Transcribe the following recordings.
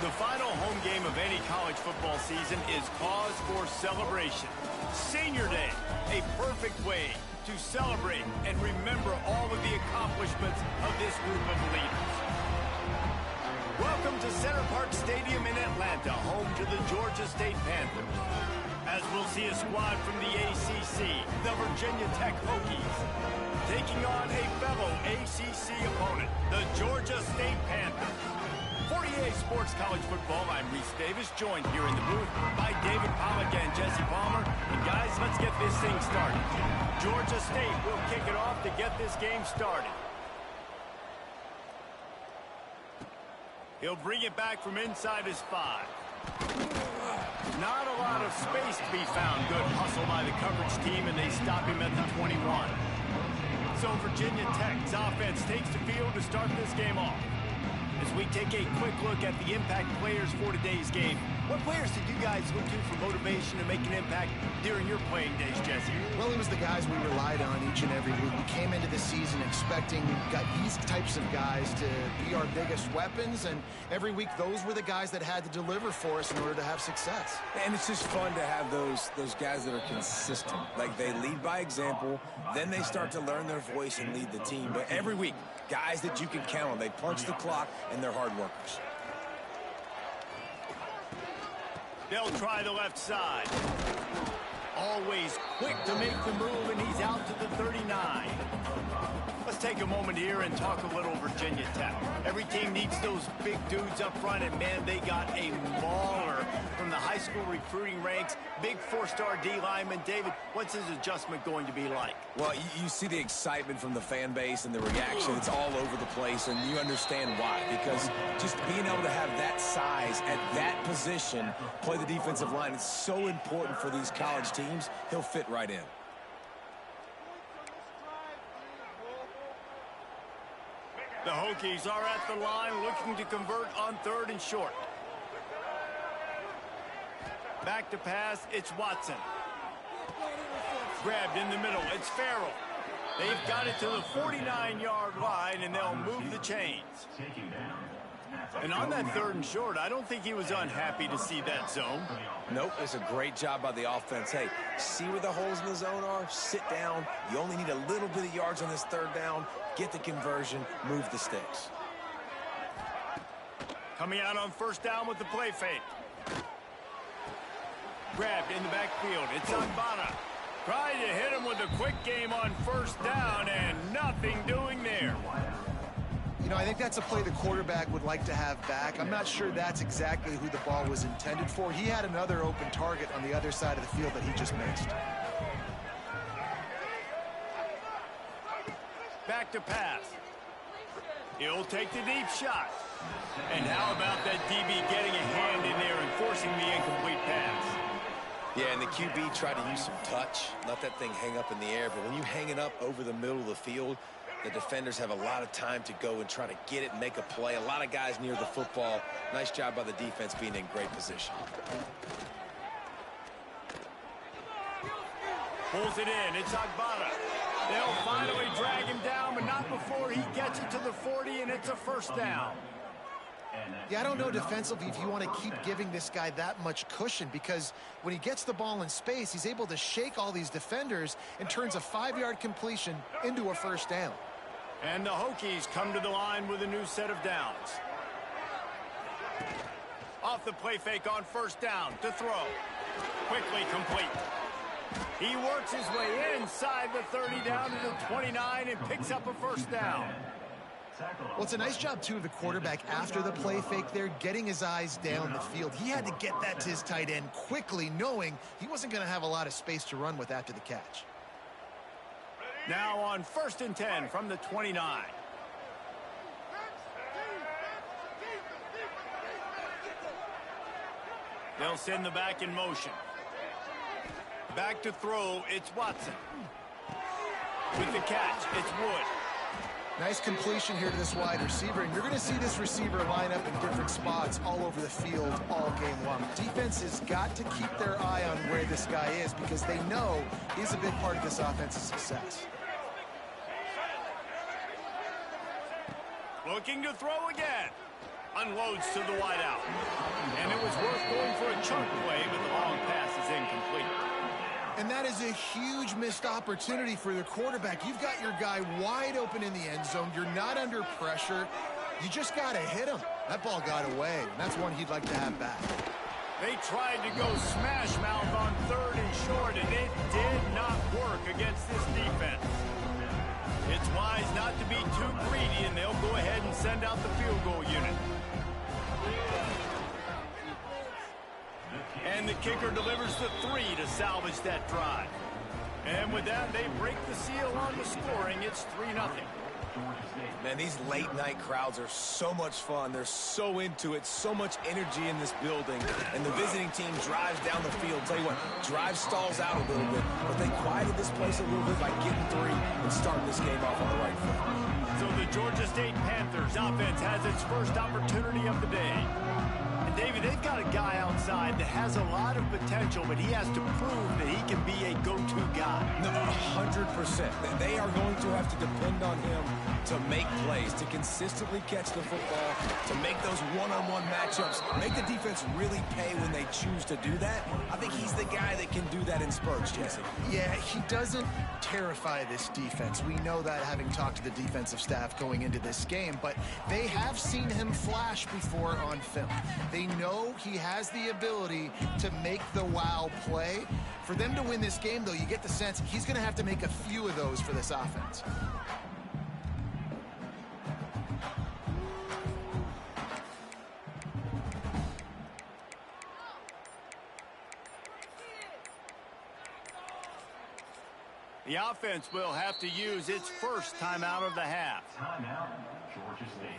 The final home game of any college football season is cause for celebration. Senior Day, a perfect way to celebrate and remember all of the accomplishments of this group of leaders. Welcome to Center Parc Stadium in Atlanta, home to the Georgia State Panthers. As we'll see a squad from the ACC, the Virginia Tech Hokies, taking on a fellow ACC opponent, the Georgia State Panthers. 48 Sports College Football, I'm Reese Davis, joined here in the booth by David Pollack and Jesse Palmer. And guys, let's get this thing started. Georgia State will kick it off to get this game started. He'll bring it back from inside his 5. Not a lot of space to be found. Good hustle by the coverage team, and they stop him at the 21. So Virginia Tech's offense takes the field to start this game off. As we take a quick look at the impact players for today's game, what players did you guys look to for motivation to make an impact during your playing days, Jesse? Well, it was the guys we relied on each and every week. We came into the season expecting these types of guys to be our biggest weapons, and every week those were the guys that had to deliver for us in order to have success. And it's just fun to have those guys that are consistent. Like, they lead by example, then they start to learn their voice and lead the team. But every week, guys that you can count on. They punch the clock, and they're hard workers. They'll try the left side. Always quick to make the move, and he's out to the 39. Let's take a moment here and talk a little Virginia Tech. Every team needs those big dudes up front, and man, they got a mauler from the high school recruiting ranks. Big 4-star D lineman. David, what's his adjustment going to be like? Well, you see the excitement from the fan base and the reaction. It's all over the place, and you understand why. Because just being able to have that size at that position, play the defensive line, it's so important for these college teams. He'll fit right in. The Hokies are at the line looking to convert on 3rd and short. Back to pass, it's Watson. Grabbed in the middle, it's Farrell. They've got it to the 49-yard line, and they'll move the chains. And on that 3rd and short, I don't think he was unhappy to see that zone. Nope, it's a great job by the offense. Hey, see where the holes in the zone are? Sit down. You only need a little bit of yards on this 3rd down. Get the conversion, move the sticks. Coming out on 1st down with the play fake. Grabbed in the backfield. It's Agbana. Trying to hit him with a quick game on 1st down, and nothing doing there. You know, I think that's a play the quarterback would like to have back. I'm not sure that's exactly who the ball was intended for. He had another open target on the other side of the field that he just missed. Back to pass. He'll take the deep shot. And how about that DB getting a hand in there and forcing the incomplete pass? Yeah, and the QB tried to use some touch, let that thing hang up in the air. But when you hang it up over the middle of the field, the defenders have a lot of time to go and try to get it and make a play. A lot of guys near the football. Nice job by the defense being in great position. Pulls it in. It's Agbana. They'll finally drag him down, but not before he gets it to the 40, and it's a 1st down. Yeah, I don't know defensively if you want to keep giving this guy that much cushion, because when he gets the ball in space, he's able to shake all these defenders and turns a 5-yard completion into a 1st down. And the Hokies come to the line with a new set of downs. Off the play fake on 1st down to throw. Quickly complete. He works his way inside the 30 down to the 29 and picks up a 1st down. Well, it's a nice job, too, of the quarterback after the play fake there, getting his eyes down the field. He had to get that to his tight end quickly, knowing he wasn't going to have a lot of space to run with after the catch. Now on 1st and 10 from the 29. They'll send the back in motion. Back to throw, it's Watson. With the catch, it's Wood. Nice completion here to this wide receiver, and you're going to see this receiver line up in different spots all over the field all game long. Defense has got to keep their eye on where this guy is, because they know he's a big part of this offense's success. Looking to throw again. Unloads to the wideout. And it was worth going for a chunk play, but the long pass is incomplete. And that is a huge missed opportunity for the quarterback. You've got your guy wide open in the end zone. You're not under pressure. You just got to hit him. That ball got away, and that's one he'd like to have back. They tried to go smash mouth on 3rd and short, and it did not work against this defense. It's wise not to be too greedy, and they'll go ahead and send out the field goal unit. And the kicker delivers the 3 to salvage that drive. And with that, they break the seal on the scoring. It's 3-0. Man, these late-night crowds are so much fun. They're so into it, so much energy in this building. And the visiting team drives down the field. Tell you what, drive stalls out a little bit, but they quieted this place a little bit by getting 3 and starting this game off on the right foot. So the Georgia State Panthers offense has its first opportunity of the day. And David, they've got a guy outside that has a lot of potential, but he has to prove that he can be a go-to guy. No, 100%. They are going to have to depend on him to make plays, to consistently catch the football, to make those one-on-one matchups, make the defense really pay when they choose to do that. I think he's the guy that can do that in spurts, Jesse. Yeah, he doesn't terrify this defense. We know that having talked to the defensive staff going into this game, but they have seen him flash before on film. They know he has the ability to make the wow play. For them to win this game, though, you get the sense he's going to have to make a few of those for this offense. The offense will have to use its first timeout of the half. Timeout, Georgia State.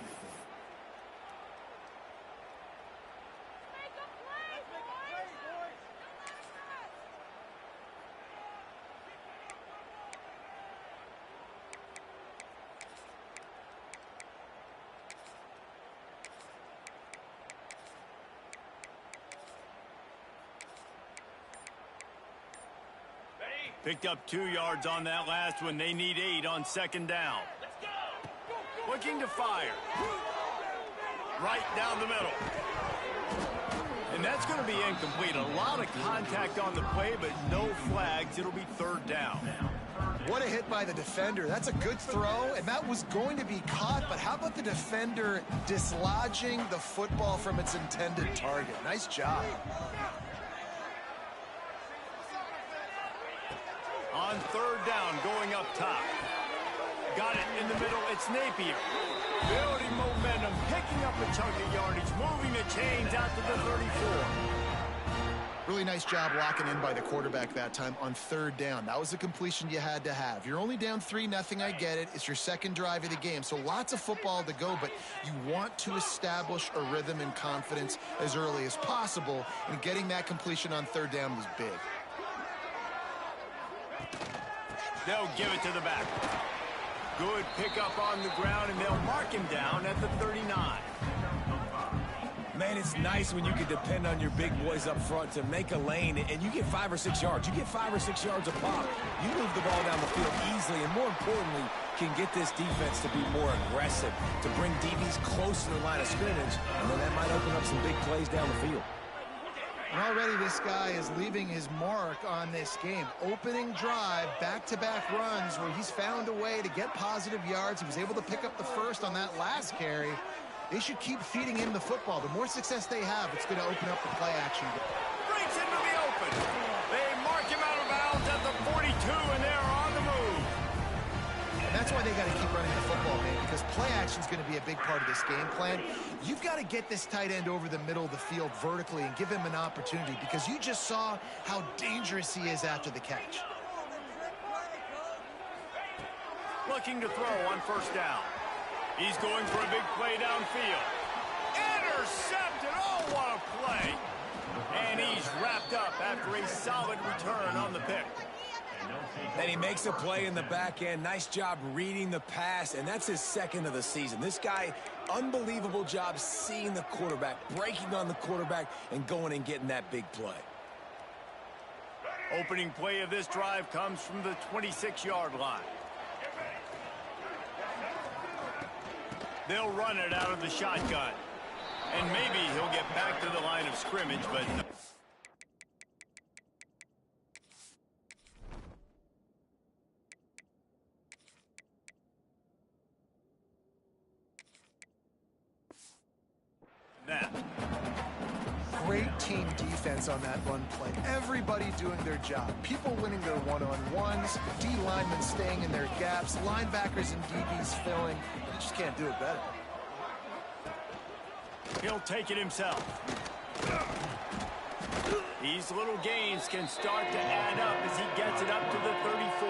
Picked up 2 yards on that last one. They need 8 on 2nd down. Looking to fire. Right down the middle. And that's going to be incomplete. A lot of contact on the play, but no flags. It'll be 3rd down. What a hit by the defender. That's a good throw, and that was going to be caught, but how about the defender dislodging the football from its intended target? Nice job. On 3rd down, going up top. Got it in the middle. It's Napier. Building momentum, picking up a chunk of yardage, moving the chains out to the 34. Really nice job locking in by the quarterback that time on 3rd down. That was the completion you had to have. You're only down 3-0, I get it. It's your 2nd drive of the game, so lots of football to go, but you want to establish a rhythm and confidence as early as possible, and getting that completion on 3rd down was big. They'll give it to the back. Good pickup on the ground, and they'll mark him down at the 39. Man, it's nice when you can depend on your big boys up front to make a lane, and you get 5 or 6 yards. You get 5 or 6 yards a pop. You move the ball down the field easily, and more importantly, can get this defense to be more aggressive, to bring DBs close to the line of scrimmage, and then that might open up some big plays down the field. And already this guy is leaving his mark on this game. Opening drive, back-to-back runs where he's found a way to get positive yards. He was able to pick up the first on that last carry. They should keep feeding him the football. The more success they have, it's going to open up the play action. Breaks into the open. They mark him out of bounds at the 42, and they're on the move. And that's why they got to keep running the football, man, because play action is going to be a big part of this game plan. You've got to get this tight end over the middle of the field vertically and give him an opportunity, because you just saw how dangerous he is after the catch. Looking to throw on 1st down. He's going for a big play downfield. Intercepted. Oh, what a play. And he's wrapped up after a solid return on the pick. And he makes a play in the back end. Nice job reading the pass, and that's his 2nd of the season. This guy, unbelievable job seeing the quarterback, breaking on the quarterback, and going and getting that big play. Opening play of this drive comes from the 26-yard line. They'll run it out of the shotgun. And maybe he'll get back to the line of scrimmage, but... That. Great team defense on that run play. Everybody doing their job. People winning their one-on-ones, D linemen staying in their gaps, linebackers and DBs filling. You just can't do it better. He'll take it himself. These little gains can start to add up as he gets it up to the 34.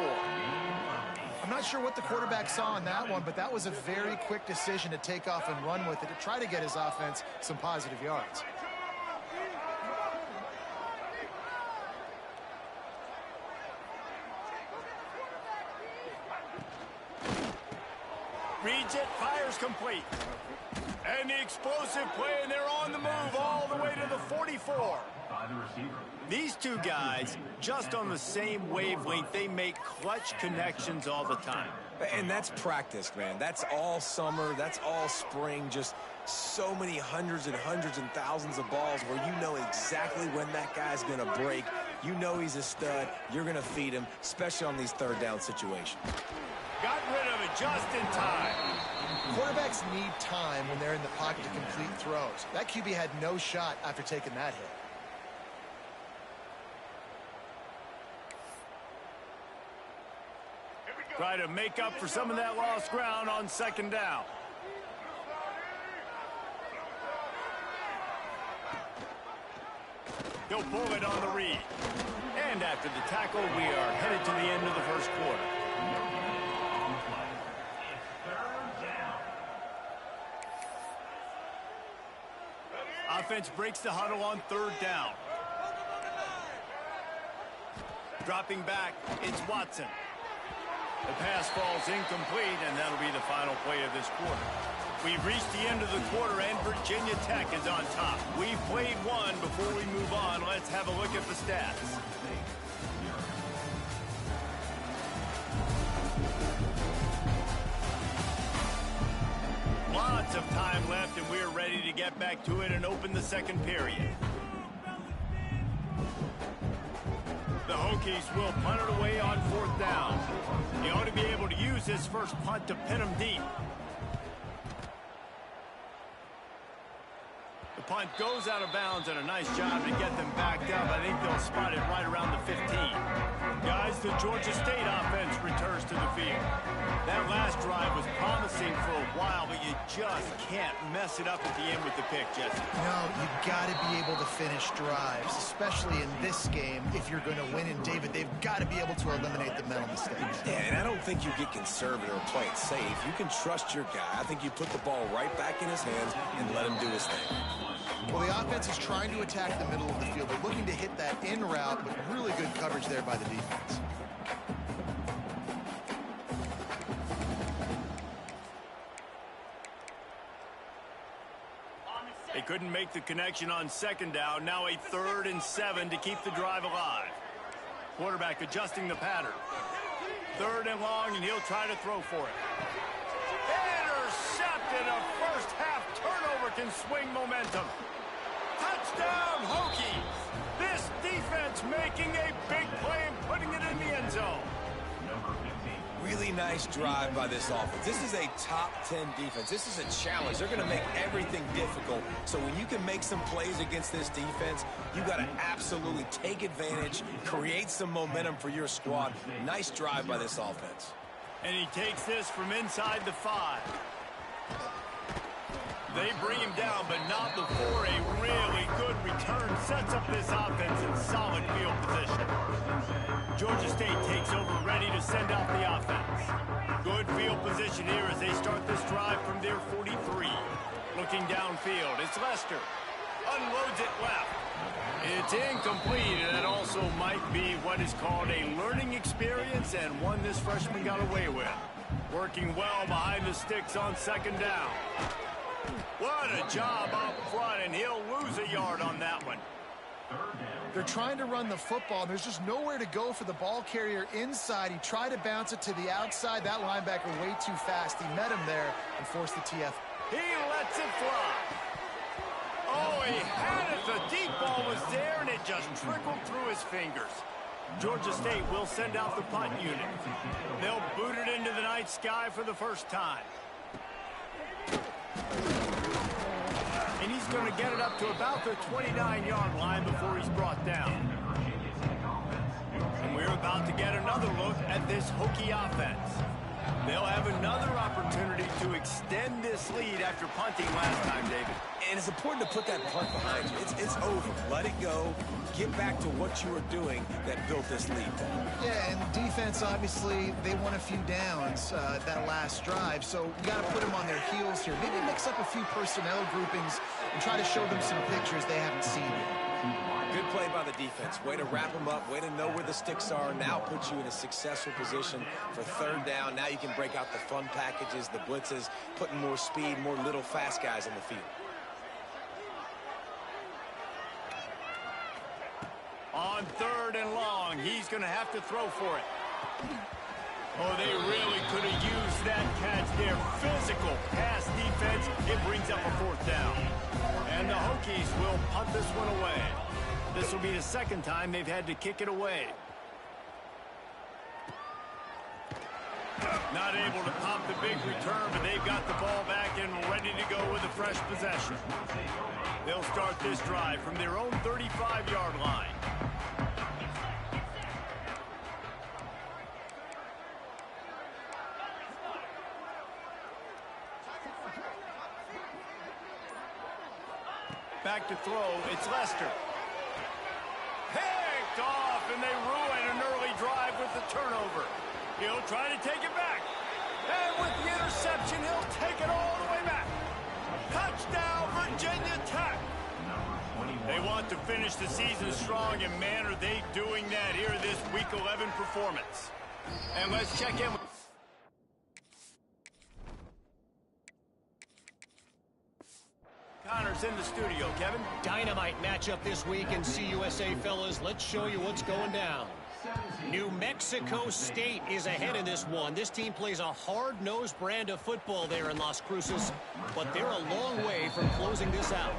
I'm not sure what the quarterback saw on that one, but that was a very quick decision to take off and run with it to try to get his offense some positive yards. Reads it, fires complete. And the explosive play, and they're on the move all the way to the 44. These two guys, just on the same wavelength, they make clutch connections all the time. And that's practice, man. That's all summer. That's all spring. Just so many hundreds and thousands of balls where you know exactly when that guy's going to break. You know he's a stud. You're going to feed him, especially on these third down situations. Got rid of it just in time. Quarterbacks need time when they're in the pocket to complete throws. That QB had no shot after taking that hit. Try to make up for some of that lost ground on second down. He'll pull it on the read. And after the tackle, we are headed to the end of the first quarter. Offense breaks the huddle on third down. Dropping back, it's Watson. The pass falls incomplete, and that'll be the final play of this quarter. We've reached the end of the quarter, and Virginia Tech is on top. We've played one. Before we move on, let's have a look at the stats. Lots of time left, and we're ready to get back to it and open the second period. The Hokies will punt it away on fourth down. He ought to be able to use his first punt to pin him deep. The punt goes out of bounds, and a nice job to get them backed up. I think they'll spot it right around the 15. Guys, the Georgia State offense returns to the field. That last drive was promising for a while, but you just can't mess it up at the end with the pick, Jesse. No, you've got to be able to finish drives, especially in this game. If you're going to win, and David, they've got to be able to eliminate the mental mistakes. Yeah, and I don't think you get conservative or play it safe. You can trust your guy. I think you put the ball right back in his hands and let him do his thing. Well, the offense is trying to attack the middle of the field. They're looking to hit that in route, but really good coverage there by the defense. They couldn't make the connection on second down. Now a 3rd and 7 to keep the drive alive. Quarterback adjusting the pattern. 3rd and long, and he'll try to throw for it. Intercepted. A first half turnover can swing momentum. Touchdown, Hokies. This defense making a big play and putting it in the end zone. Really nice drive by this offense. This is a top 10 defense. This is a challenge. They're going to make everything difficult. So when you can make some plays against this defense, you got to absolutely take advantage, create some momentum for your squad. Nice drive by this offense. And he takes this from inside the 5. They bring him down, but not before a really good return sets up this offense in solid field position. Georgia State takes over, ready to send out the offense. Good field position here as they start this drive from their 43. Looking downfield, it's Lester. Unloads it left. It's incomplete, and that also might be what is called a learning experience, and one this freshman got away with. Working well behind the sticks on second down. What a job up front, and he'll lose a yard on that one. They're trying to run the football, and there's just nowhere to go for the ball carrier inside. He tried to bounce it to the outside. That linebacker way too fast. He met him there and forced the TF. He lets it fly. Oh, he had it. The deep ball was there, and it just trickled through his fingers. Georgia State will send out the punt unit. They'll boot it into the night sky for the first time. And he's going to get it up to about the 29-yard line before he's brought down. And we're about to get another look at this Hokie offense. They'll have another opportunity to extend this lead after punting last time, David. And it's important to put that punt behind you. It's over. Let it go. Get back to what you were doing that built this lead. Yeah, and defense, obviously, they won a few downs that last drive, so you got to put them on their heels here. Maybe mix up a few personnel groupings and try to show them some pictures they haven't seen yet. Good play by the defense. Way to wrap them up. Way to know where the sticks are. Now put you in a successful position for third down. Now you can break out the fun packages, the blitzes, putting more speed, more little fast guys on the field. On third and long, he's going to have to throw for it. Oh, they really could have used that catch there. Physical pass defense. It brings up a fourth down. And the Hokies will punt this one away. This will be the second time they've had to kick it away. Not able to pop the big return, but they've got the ball back and ready to go with a fresh possession. They'll start this drive from their own 35-yard line. Back to throw, it's Lester. Picked off, and they ruin an early drive with the turnover. He'll try to take it back. And with the interception, he'll take it all the way back. Touchdown, Virginia Tech. They want to finish the season strong, and man, are they doing that here this Week 11 performance. And let's check in with Connor's in the studio. Kevin? Dynamite matchup this week in CUSA, fellas. Let's show you what's going down. New Mexico State is ahead in this one. This team plays a hard-nosed brand of football there in Las Cruces, but they're a long way from closing this out.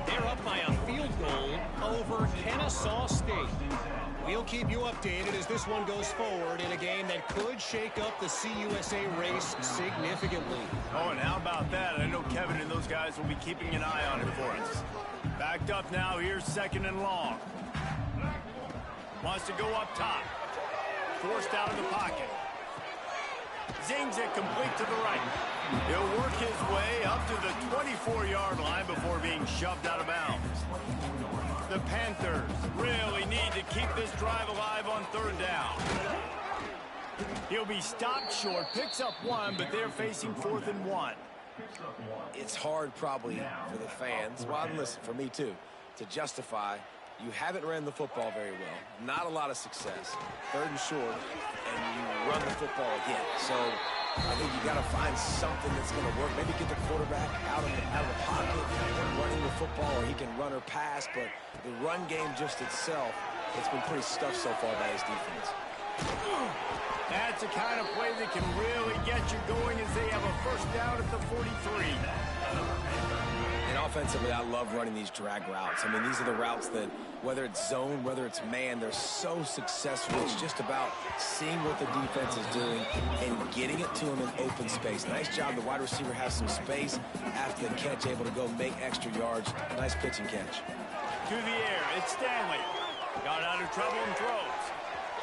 They're up by a field goal over Kennesaw State. We'll keep you updated as this one goes forward in a game that could shake up the CUSA race significantly. Oh, and how about that? I know Kevin and those guys will be keeping an eye on it for us. Backed up now. Here's second and long. Wants to go up top. Forced out of the pocket. Zings it complete to the right. He'll work his way up to the 24-yard line before being shoved out of bounds. The Panthers really need to keep this drive alive on third down. He'll be stopped short, picks up one, but they're facing 4th and 1. It's hard probably for the fans, well, listen, for me too, to justify you haven't ran the football very well, not a lot of success, third and short, and you run the football again. So I think you got to find something that's going to work. Maybe get the quarterback out of the pocket and running the football, or he can run or pass. But the run game just itself, it's been pretty stuffed so far by his defense. That's the kind of play that can really get you going as they have a first down at the 43. And offensively, I love running these drag routes. I mean, these are the routes that, whether it's zone, whether it's man, they're so successful. It's just about seeing what the defense is doing and getting it to them in open space. Nice job. The wide receiver has some space after the catch, able to go make extra yards. Nice pitch and catch. To the air, it's Stanley. Got out of trouble and throws.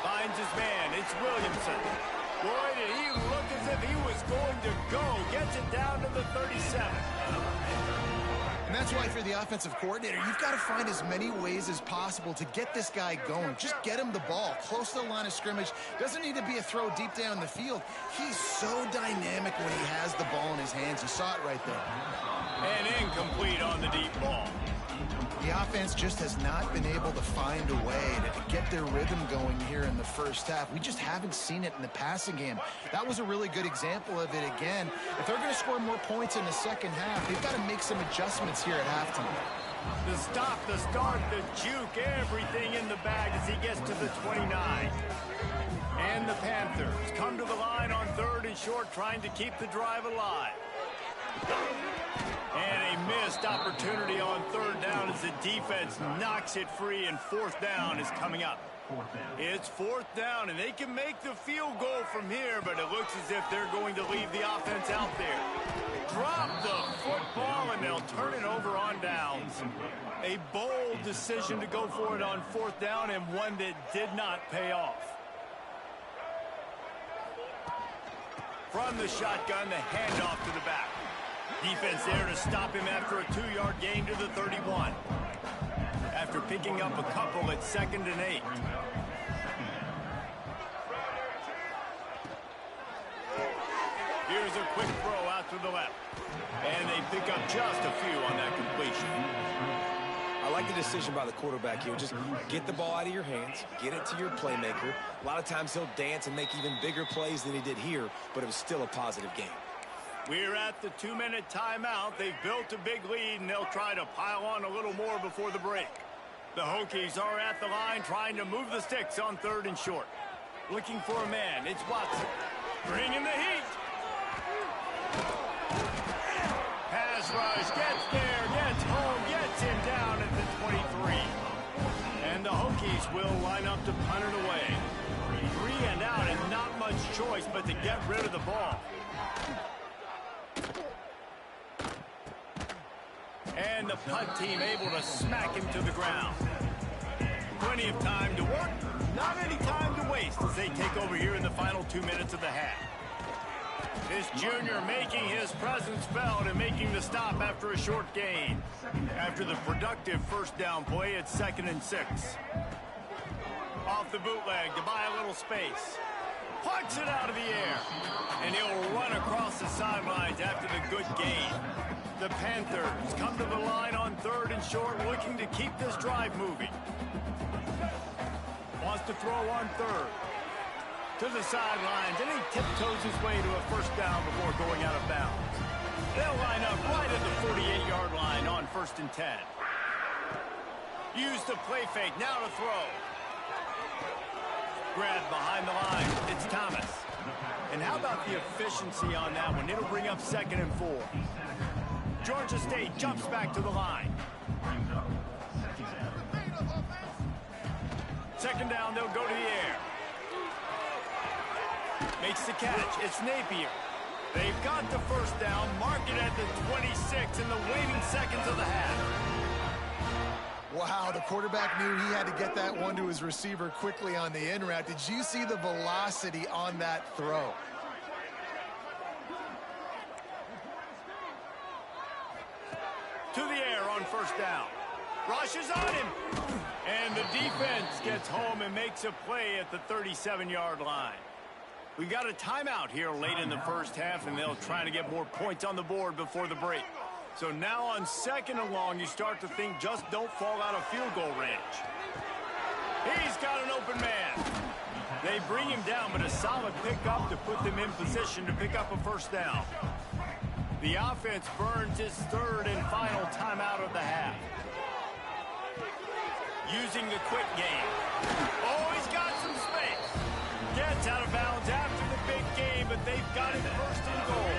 Finds his man. It's Williamson. Boy, did he look as if he was going to go. Gets it down to the 37. And that's why, for the offensive coordinator, you've got to find as many ways as possible to get this guy going. Just get him the ball close to the line of scrimmage. Doesn't need to be a throw deep down the field. He's so dynamic when he has the ball in his hands. You saw it right there. And incomplete on the deep ball. The offense just has not been able to find a way to get their rhythm going here in the first half. We just haven't seen it in the passing game. That was a really good example of it again. If they're going to score more points in the second half, they've got to make some adjustments here at halftime. The stop, the start, the juke, everything in the bag as he gets to the 29. And the Panthers come to the line on third and short, trying to keep the drive alive. And a missed opportunity on third down as the defense knocks it free, and fourth down is coming up. It's fourth down, and they can make the field goal from here, but it looks as if they're going to leave the offense out there. Drop the football, and they'll turn it over on downs. A bold decision to go for it on fourth down, and one that did not pay off. From the shotgun, the handoff to the back. Defense there to stop him after a 2-yard gain to the 31. After picking up a couple at 2nd and 8. Here's a quick throw out to the left. And they pick up just a few on that completion. I like the decision by the quarterback here. Just get the ball out of your hands, get it to your playmaker. A lot of times he'll dance and make even bigger plays than he did here, but it was still a positive game. We're at the 2-minute timeout. They've built a big lead, and they'll try to pile on a little more before the break. The Hokies are at the line trying to move the sticks on 3rd and short. Looking for a man. It's Watson. Bringing the heat. Pass rush. Gets there. Gets home. Gets him down at the 23. And the Hokies will line up to punt it away. 3 and out, and not much choice but to get rid of the ball. And the punt team able to smack him to the ground. Plenty of time to work. Not any time to waste as they take over here in the final 2 minutes of the half. This junior making his presence felt and making the stop after a short gain. After the productive first down play, it's 2nd and 6. Off the bootleg to buy a little space. Plucks it out of the air. And he'll run across the sidelines after the good gain. The Panthers come to the line on 3rd and short, looking to keep this drive moving. Wants to throw on 3rd. To the sidelines, and he tiptoes his way to a first down before going out of bounds. They'll line up right at the 48-yard line on 1st and 10. Use the play fake, now to throw. Grabbed behind the line, it's Thomas. And how about the efficiency on that one? It'll bring up 2nd and 4. Georgia State jumps back to the line. 2nd down, they'll go to the air. Makes the catch. It's Napier. They've got the first down. Mark it at the 26 in the waning seconds of the half. Wow, the quarterback knew he had to get that one to his receiver quickly on the in route. Did you see the velocity on that throw? To the air on first down. Rushes on him. And the defense gets home and makes a play at the 37-yard line. We've got a timeout here late in the first half, and they'll try to get more points on the board before the break. So now on 2nd and long, you start to think just don't fall out of field goal range. He's got an open man. They bring him down, but a solid pickup to put them in position to pick up a first down. The offense burns its 3rd and final timeout of the half. Using the quick game. Oh, he's got some space. Gets out of bounds after the big game, but they've got it 1st and goal.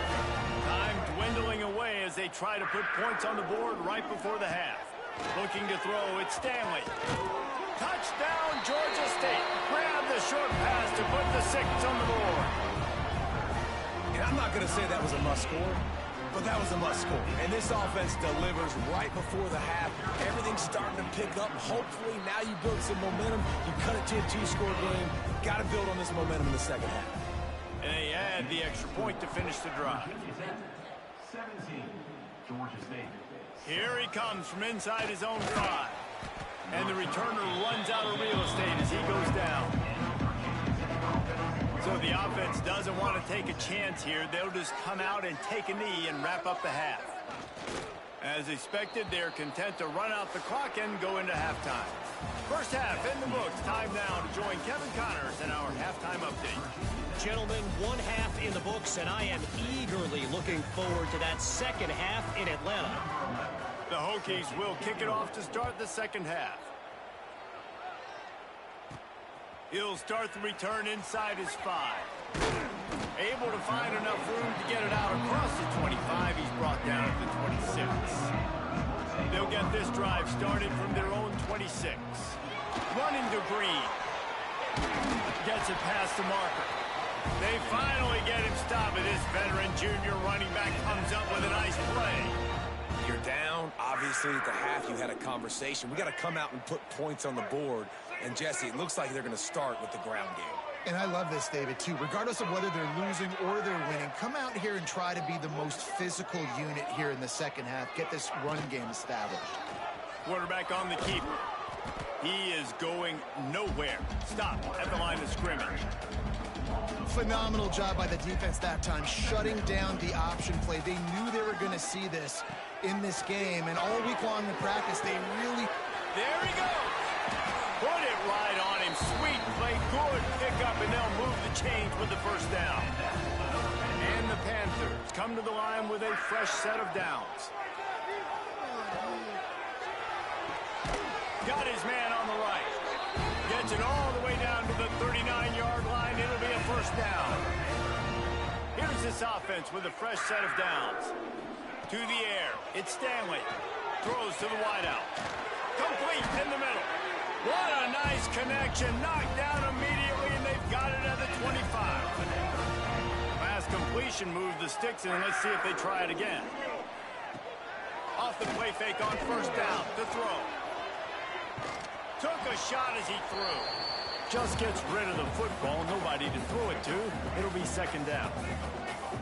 Time dwindling away as they try to put points on the board right before the half. Looking to throw, it's Stanley. Touchdown, Georgia State. Grab the short pass to put the 6 on the board. And I'm not going to say that was a must-score, but that was a must-score. And this offense delivers right before the half. Everything's starting to pick up. Hopefully now you build some momentum. You cut it to a 2-score game. Got to build on this momentum in the second half. And they add the extra point to finish the drive. 17, Georgia State. Here he comes from inside his own 5. And the returner runs out of real estate as he goes down. So the offense doesn't want to take a chance here. They'll just come out and take a knee and wrap up the half. As expected, they're content to run out the clock and go into halftime. First half in the books. Time now to join Kevin Connors in our halftime update. Gentlemen, 1 half in the books, and I am eagerly looking forward to that second half in Atlanta. The Hokies will kick it off to start the second half. He'll start the return inside his 5. Able to find enough room to get it out across the 25. He's brought down at the 26. They'll get this drive started from their own 26. Running to Green. Gets it past the marker. They finally get him stopped, and this veteran junior running back comes up with a nice play. You're down. Obviously, at the half, you had a conversation. We got to come out and put points on the board. And, Jesse, it looks like they're going to start with the ground game. And I love this, David, too. Regardless of whether they're losing or they're winning, come out here and try to be the most physical unit here in the second half. Get this run game established. Quarterback on the keeper. He is going nowhere. Stop at the line of scrimmage. Phenomenal job by the defense that time, shutting down the option play. They knew they were going to see this in this game, and all week long in practice, they really... There he goes. Put it right on him. Sweet play. Good pickup, and they'll move the chains with the first down. And the Panthers come to the line with a fresh set of downs. Got his man on the right. Gets it all the way down to the 39-yard line. It'll be a first down. Here's this offense with a fresh set of downs. To the air. It's Stanley. Throws to the wideout. Complete in the middle. What a nice connection. Knocked down immediately, and they've got it at the 25. Last completion moved the sticks in. Let's see if they try it again. Off the play fake on first down. To throw. Took a shot as he threw. Just gets rid of the football. Nobody to throw it to. It'll be second down.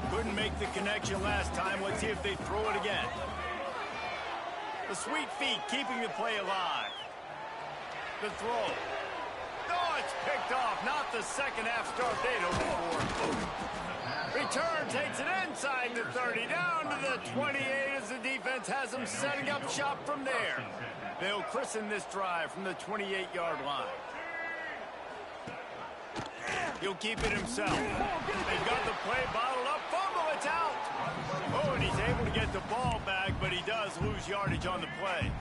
Couldn't make the connection last time. Let's see if they throw it again. The sweet feet keeping the play alive. The throw. No, it's picked off. Not the second half start they'd hoped for. Return takes it inside the 30. Down to the 28 as the defense has them setting up shop from there. They'll christen this drive from the 28-yard line. He'll keep it himself. They've got the play bottled up. Fumble, it's out. Oh, and he's able to get the ball back, but he does lose yardage on the play.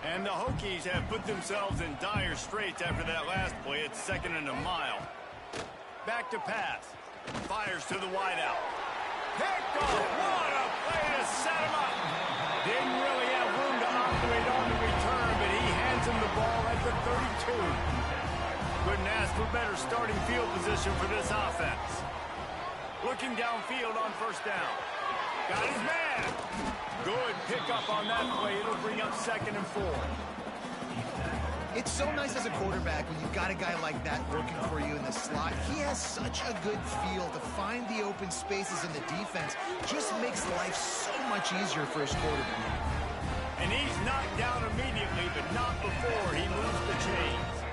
And the Hokies have put themselves in dire straits after that last play. It's second and a mile. Back to pass. Fires to the wideout. Picked off. What a play to set him up. Didn't really have room to operate on the return, but he hands him the ball at the 32. Couldn't ask for better starting field position for this offense. Looking downfield on first down. Got his man. Good pickup on that play. It'll bring up second and 4. It's so nice as a quarterback when you've got a guy like that working for you in the slot. He has such a good feel to find the open spaces in the defense. Just makes life so much easier for his quarterback. And he's knocked down immediately, but not before he moves the chains.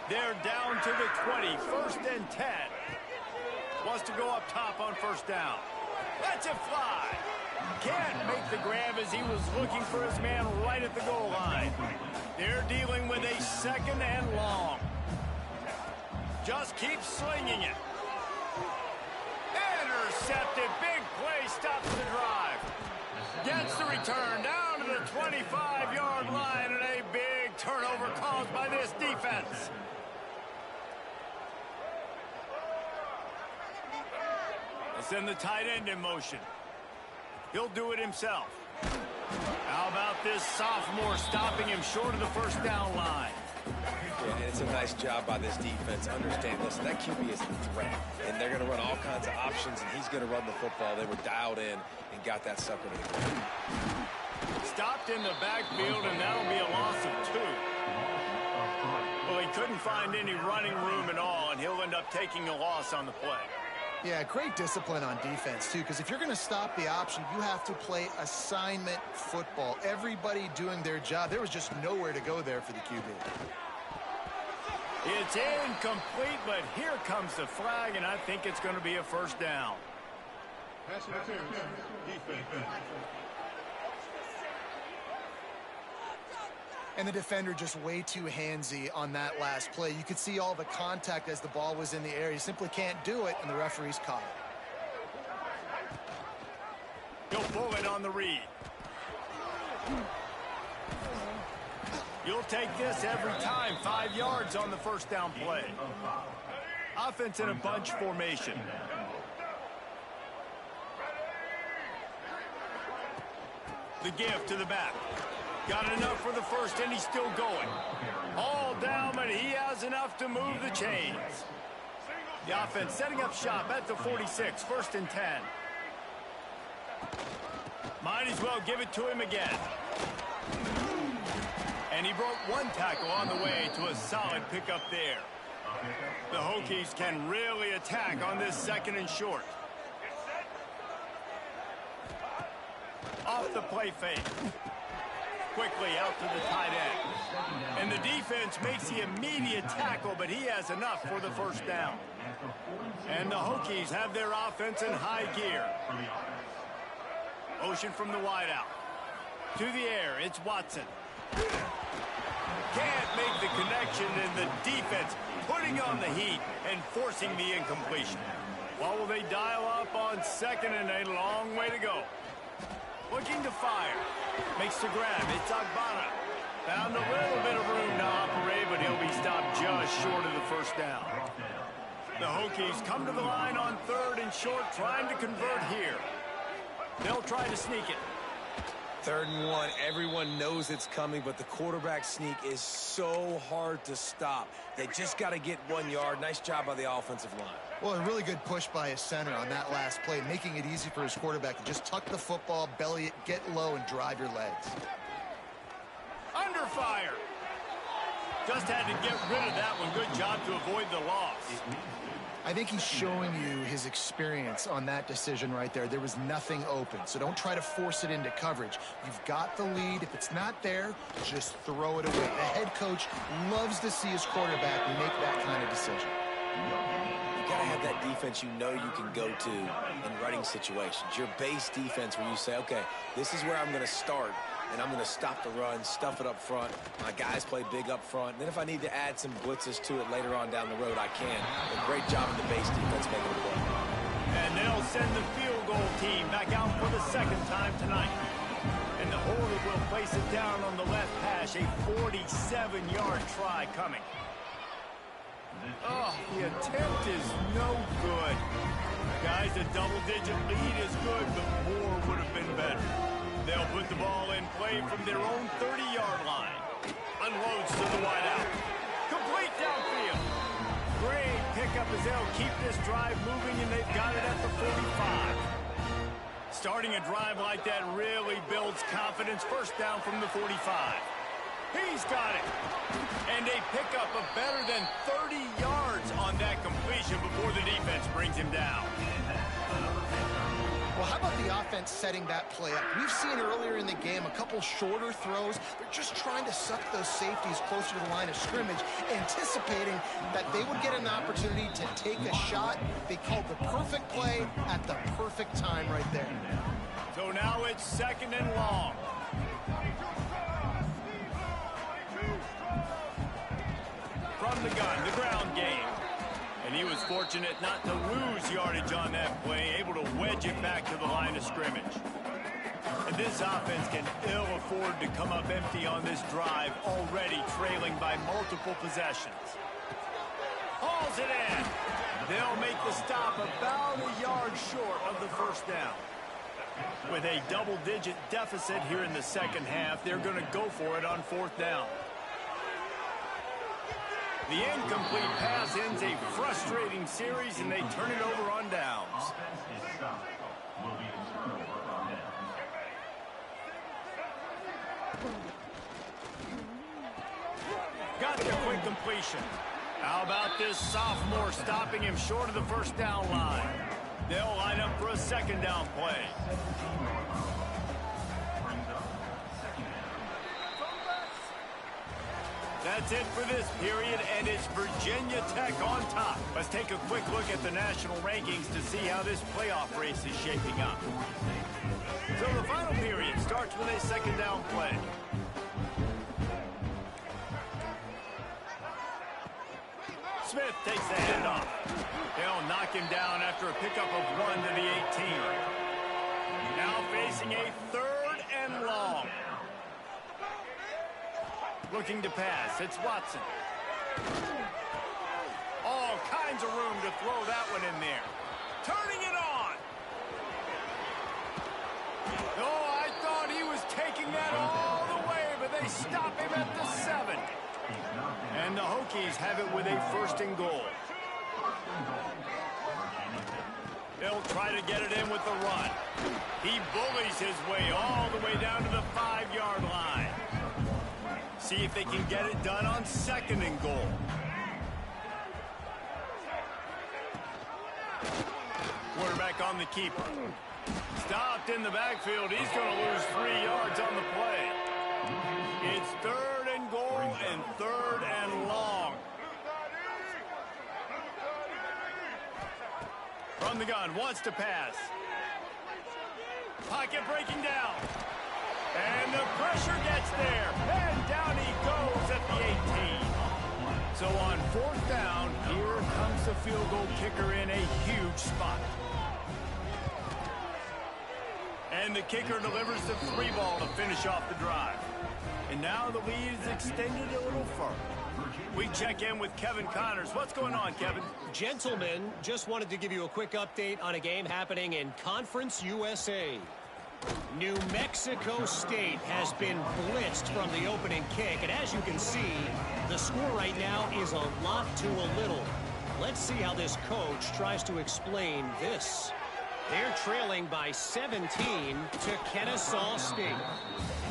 They're down to the 20. First and 10. Wants to go up top on first down. Lets it fly. Can't make the grab as he was looking for his man right at the goal line. They're dealing with a second and long. Just keep slinging it. Intercepted. Big play stops the drive. Gets the return down to the 25-yard line, and a big turnover caused by this defense. They'll send the tight end in motion. He'll do it himself. How about this sophomore stopping him short of the first down line? Yeah, and it's a nice job by this defense. Understand, listen, that QB is a threat, and they're going to run all kinds of options, and he's going to run the football. They were dialed in and got that sucker to the ground. Stopped in the backfield, and that'll be a loss of 2. Well, he couldn't find any running room at all, and he'll end up taking a loss on the play. Yeah, great discipline on defense, too, because if you're going to stop the option, you have to play assignment football. Everybody doing their job. There was just nowhere to go there for the QB. It's incomplete, but here comes the flag, and I think it's going to be a first down. Pass interference. Defense. And the defender just way too handsy on that last play. You could see all the contact as the ball was in the air. You simply can't do it, and the referee's caught it. He'll pull it on the read. You'll take this every time. 5 yards on the first down play. Offense in a bunch formation. The give to the back. Got enough for the first, and he's still going. All down, but he has enough to move the chains. The offense setting up shop at the 46, 1st and 10. Might as well give it to him again. And he broke one tackle on the way to a solid pickup there. The Hokies can really attack on this 2nd and short. Off the play fake. Quickly out to the tight end. And the defense makes the immediate tackle, but he has enough for the 1st down. And the Hokies have their offense in high gear. Motion from the wideout. To the air, it's Watson. Can't make the connection, and the defense putting on the heat and forcing the incompletion. What will they dial up on 2nd and a long way to go? Looking to fire. Makes the grab. It's Agbana. Found a little bit of room to operate, but he'll be stopped just short of the 1st down. The Hokies come to the line on 3rd and short, trying to convert here. They'll try to sneak it. 3rd and 1. Everyone knows it's coming, but the quarterback sneak is so hard to stop. They just got to get 1 yard. Nice job by the offensive line. Well, a really good push by his center on that last play, making it easy for his quarterback to just tuck the football, belly it, get low, and drive your legs. Under fire. Just had to get rid of that one. Good job to avoid the loss. I think he's showing you his experience on that decision right there. There was nothing open, so don't try to force it into coverage. You've got the lead. If it's not there, just throw it away. The head coach loves to see his quarterback make that kind of decision. You got to have that defense you know you can go to in running situations. Your base defense where you say, okay, this is where I'm going to start, and I'm going to stop the run, stuff it up front. My guys play big up front. And then if I need to add some blitzes to it later on down the road, I can. A great job in the base defense making it work. And they'll send the field goal team back out for the 2nd time tonight. And the holder will place it down on the left hash. A 47-yard try coming. Oh, the attempt is no good. Guys, a double-digit lead is good, but more would have been better. They'll put the ball in play from their own 30-yard line. Unloads to the wideout. Complete downfield. Great pickup as they'll keep this drive moving, and they've got it at the 45. Starting a drive like that really builds confidence. 1st down from the 45. He's got it. And a pickup of better than 30 yards on that completion before the defense brings him down. Well, how about the offense setting that play up? We've seen earlier in the game a couple shorter throws. They're just trying to suck those safeties closer to the line of scrimmage, anticipating that they would get an opportunity to take a shot. They called the perfect play at the perfect time right there. So now it's 2nd and long. From the gun, the ground game. And he was fortunate not to lose yardage on that play, able to wedge it back to the line of scrimmage. And this offense can ill afford to come up empty on this drive, already trailing by multiple possessions. Hauls it in. They'll make the stop about a yard short of the 1st down. With a double-digit deficit here in the 2nd half, they're going to go for it on 4th down. The incomplete pass ends a frustrating series, and they turn it over on downs. Got the quick completion. How about this sophomore stopping him short of the 1st down line? They'll line up for a 2nd down play. That's it for this period, and it's Virginia Tech on top. Let's take a quick look at the national rankings to see how this playoff race is shaping up. So the final period starts with a 2nd down play. Smith takes the handoff. They'll knock him down after a pickup of 1 to the 18. Now facing a 3rd and long. Looking to pass. It's Watson. All kinds of room to throw that one in there. Turning it on. Oh, I thought he was taking that all the way, And the Hokies have it with a 1st and goal. They'll try to get it in with the run. He bullies his way all the way down to the 5-yard line. See if they can get it done on 2nd and goal. Quarterback on the keeper. Stopped in the backfield. He's going to lose 3 yards on the play. It's 3rd and goal and 3rd and long. From the gun, wants to pass. Pocket breaking down. And the pressure gets there. And down he goes at the 18. So on 4th down, here comes the field goal kicker in a huge spot. And the kicker delivers the 3 ball to finish off the drive. And now the lead is extended a little further. We check in with Kevin Connors. What's going on, Kevin? Gentlemen, just wanted to give you a quick update on a game happening in Conference USA. New Mexico State has been blitzed from the opening kick, and as you can see, the score right now is a lot to a little. Let's see how this coach tries to explain this. They're trailing by 17 to Kennesaw State.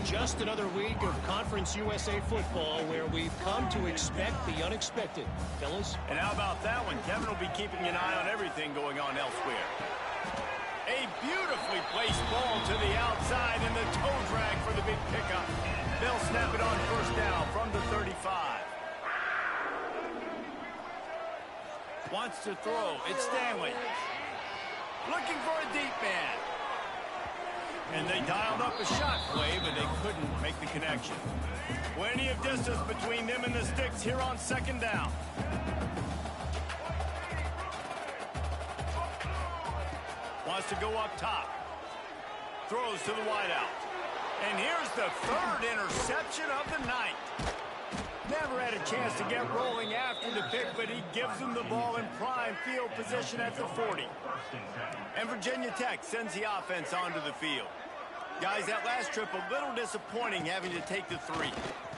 Just another week of Conference USA football where we've come to expect the unexpected. Fellas? And how about that one? Kevin will be keeping an eye on everything going on elsewhere. A beautifully placed ball to the outside and the toe drag for the big pickup. They'll snap it on 1st down from the 35. Wants to throw. It's Stanley. Looking for a deep man. And they dialed up a shot play, but they couldn't make the connection. Plenty of distance between them and the sticks here on 2nd down. Wants to go up top. Throws to the wideout. And here's the 3rd interception of the night. Never had a chance to get rolling after the pick, but he gives them the ball in prime field position at the 40. And Virginia Tech sends the offense onto the field. Guys, that last trip a little disappointing having to take the 3.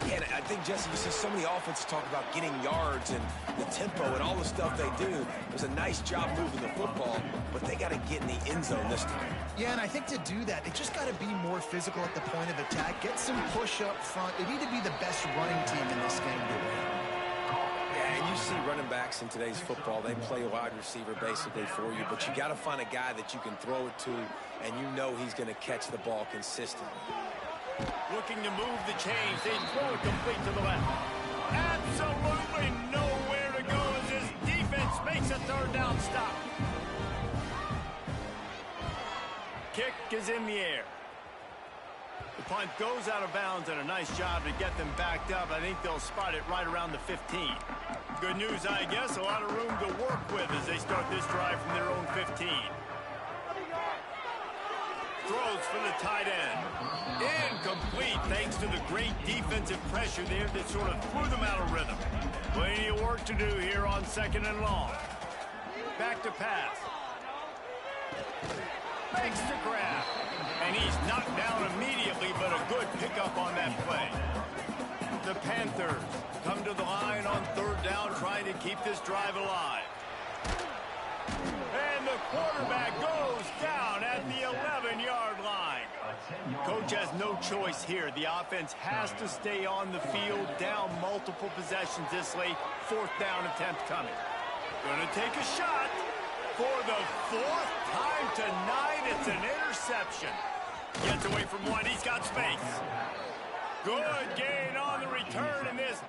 Yeah, and I think, Jesse, you see so many offenses talk about getting yards and the tempo and all the stuff they do. It was a nice job moving the football, but they got to get in the end zone this time. Yeah, and I think to do that, they just got to be more physical at the point of attack. Get some push up front. They need to be the best running team in this game to win. Yeah, and you see running backs in today's football, they play a wide receiver basically for you, but you got to find a guy that you can throw it to, and you know he's going to catch the ball consistently. Looking to move the chains. They throw it complete to the left. Absolutely nowhere to go as this defense makes a 3rd down stop. Kick is in the air. The punt goes out of bounds, and a nice job to get them backed up. I think they'll spot it right around the 15. Good news, I guess. A lot of room to work with as they start this drive from their own 15. Throws for the tight end. Incomplete thanks to the great defensive pressure there that sort of threw them out of rhythm. Plenty of work to do here on 2nd and long. Back to pass. Makes the grab. And he's knocked down immediately, but a good pickup on that play. The Panthers come to the line on 3rd down, trying to keep this drive alive. And the quarterback goes down at the 11-yard line. Coach has no choice here. The offense has to stay on the field, down multiple possessions this late. 4th down attempt coming. Going to take a shot for the 4th time tonight. It's an interception. Gets away from one. He's got space. Good gain on the return in this.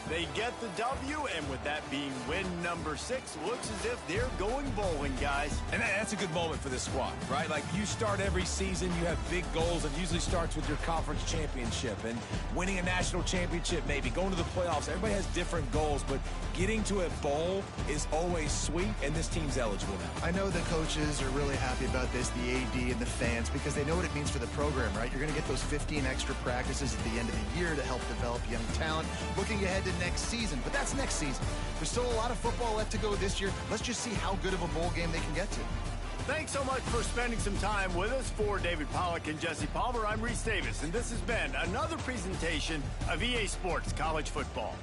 They get the W, and with that being win number 6, looks as if they're going bowling, guys. And that's a good moment for this squad, right? Like, you start every season, you have big goals. It usually starts with your conference championship and winning a national championship, maybe going to the playoffs. Everybody has different goals, but getting to a bowl is always sweet, and this team's eligible now. I know the coaches are really happy about this, the AD and the fans, because they know what it means for the program, right? You're going to get those 15 extra practices at the end of the year to help develop young talent. Looking ahead to next season, but that's next season. There's still a lot of football left to go this year. Let's just see how good of a bowl game they can get to. Thanks so much for spending some time with us. For David Pollack and Jesse Palmer, I'm Reese Davis, and this has been another presentation of EA Sports College Football.